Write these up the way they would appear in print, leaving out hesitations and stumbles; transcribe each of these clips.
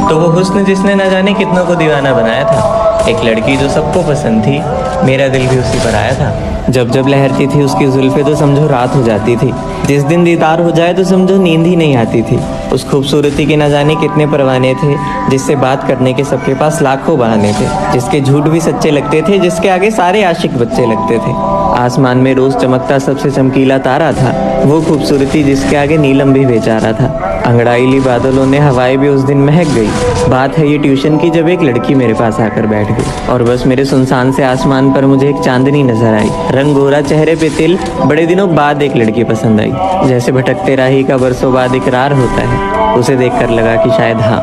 तो वो हुस्न जिसने न जाने कितनों को दीवाना बनाया था, एक लड़की जो सबको पसंद थी, मेरा दिल भी उसी पर आया था। जब जब लहरती थी उसकी जुल्फे तो समझो रात हो जाती थी, जिस दिन दीदार हो जाए तो समझो नींद ही नहीं आती थी। उस खूबसूरती के न जाने कितने परवाने थे, जिससे बात करने के सबके पास लाखों बहाने थे, जिसके झूठ भी सच्चे लगते थे, जिसके आगे सारे आशिक बच्चे लगते थे। आसमान में रोज चमकता सबसे चमकीला तारा था, वो खूबसूरती जिसके आगे नीलम भी बेचारा था। अंगड़ाईली बादलों ने हवाएं भी उस दिन महक गई। बात है ये ट्यूशन की, जब एक लड़की मेरे पास आकर बैठ गई और बस मेरे सुनसान से आसमान पर मुझे एक चांदनी नजर आई। रंग गोरा, चेहरे पे तिल, बड़े दिनों बाद एक लड़की पसंद आई। जैसे भटकते राही का बरसों बाद इकरार होता है, उसे देखकर लगा कि शायद हाँ,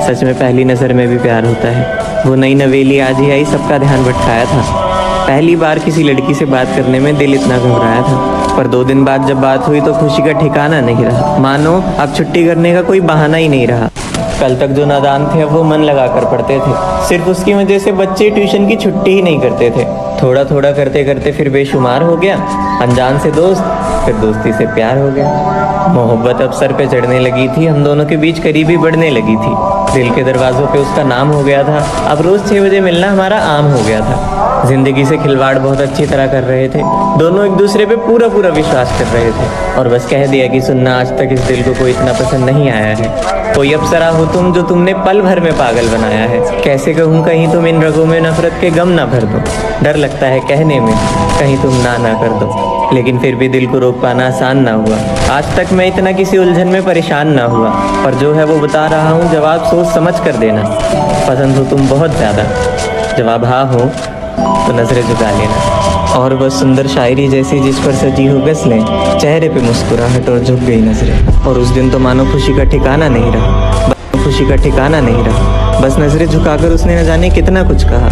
सच में पहली नज़र में भी प्यार होता है। वो नई नवेली आज ही आई, सबका ध्यान भटकाया था। पहली बार किसी लड़की से बात करने में दिल इतना घबराया था, पर 2 दिन बाद जब बात हुई तो खुशी का ठिकाना नहीं रहा। मानो अब छुट्टी करने का कोई बहाना ही नहीं रहा। कल तक जो नादान थे अब वो मन लगा कर पढ़ते थे, सिर्फ उसकी वजह से बच्चे ट्यूशन की छुट्टी ही नहीं करते थे। थोड़ा थोड़ा करते करते फिर बेशुमार हो गया, अनजान से दोस्त, फिर दोस्ती से प्यार हो गया। मोहब्बत अब सर पे चढ़ने लगी थी, हम दोनों के बीच करीबी बढ़ने लगी थी। दिल के दरवाजों पे उसका नाम हो गया था, अब रोज 6 बजे मिलना हमारा आम हो गया था। जिंदगी से खिलवाड़ बहुत अच्छी तरह कर रहे थे, दोनों एक दूसरे पे पूरा पूरा विश्वास कर रहे थे। और बस कह दिया कि सुनना, आज तक इस दिल को कोई इतना पसंद नहीं आया है। कोई अप्सरा हो तुम जो तुमने पल भर में पागल बनाया है। कैसे कहूँ कहीं तुम इन रगों में नफरत के गम ना भर दो, डर लगता है कहने में कहीं तुम ना कर दो। लेकिन फिर भी दिल को रोक पाना आसान ना हुआ। आज तक मैं इतना किसी उलझन में परेशान ना हुआ, पर जो है वो बता रहा हूँ, जवाब सोच समझ कर देना। पसंद हो तुम बहुत ज़्यादा, जवाब हाँ हो तो नजरें झुका लेना। और बस सुंदर शायरी जैसी जिस पर सजी हो गज़लें, चेहरे पे मुस्कुराहट और झुक गई नजरें। और उस दिन तो मानो खुशी का ठिकाना नहीं रहा, खुशी का ठिकाना नहीं रहा। बस नजरें झुकाकर उसने न जाने कितना कुछ कहा।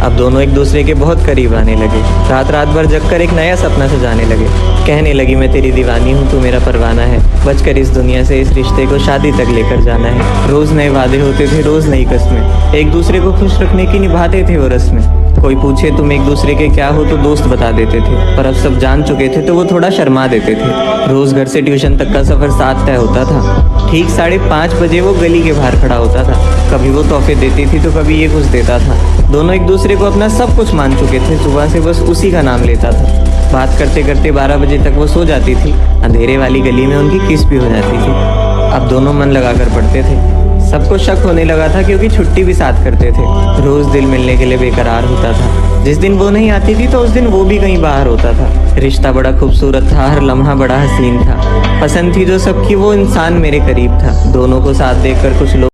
अब दोनों एक दूसरे के बहुत करीब आने लगे। रात रात भर जगकर एक नया सपना सजाने लगे। कहने लगी मैं तेरी दीवानी हूँ, तू मेरा परवाना है। बचकर इस दुनिया से इस रिश्ते को शादी तक लेकर जाना है। रोज नए वादे होते थे, रोज नई कस्में, एक दूसरे को खुश रखने की निभाते थे वो रस्में। कोई पूछे तुम एक दूसरे के क्या हो तो दोस्त बता देते थे, पर अब सब जान चुके थे तो वो थोड़ा शर्मा देते थे। रोज घर से ट्यूशन तक का सफर साथ तय होता था। ठीक 5:30 बजे वो गली के बाहर खड़ा होता था। कभी वो तोहफे देती थी तो कभी ये कुछ देता था। दोनों एक दूसरे को अपना सब कुछ मान चुके थे, सुबह से बस उसी का नाम लेता था। बात करते करते 12 बजे तक वो सो जाती थी। अंधेरे वाली गली में उनकी किस भी हो जाती थी। अब दोनों मन लगाकर पढ़ते थे। सबको शक होने लगा था क्योंकि छुट्टी भी साथ करते थे। रोज दिल मिलने के लिए बेकरार होता था। जिस दिन वो नहीं आती थी तो उस दिन वो भी कहीं बाहर होता था। रिश्ता बड़ा खूबसूरत था, हर लम्हा बड़ा हसीन था। पसंद थी जो सबकी, वो इंसान मेरे करीब था। दोनों को साथ देखकर कुछ लोग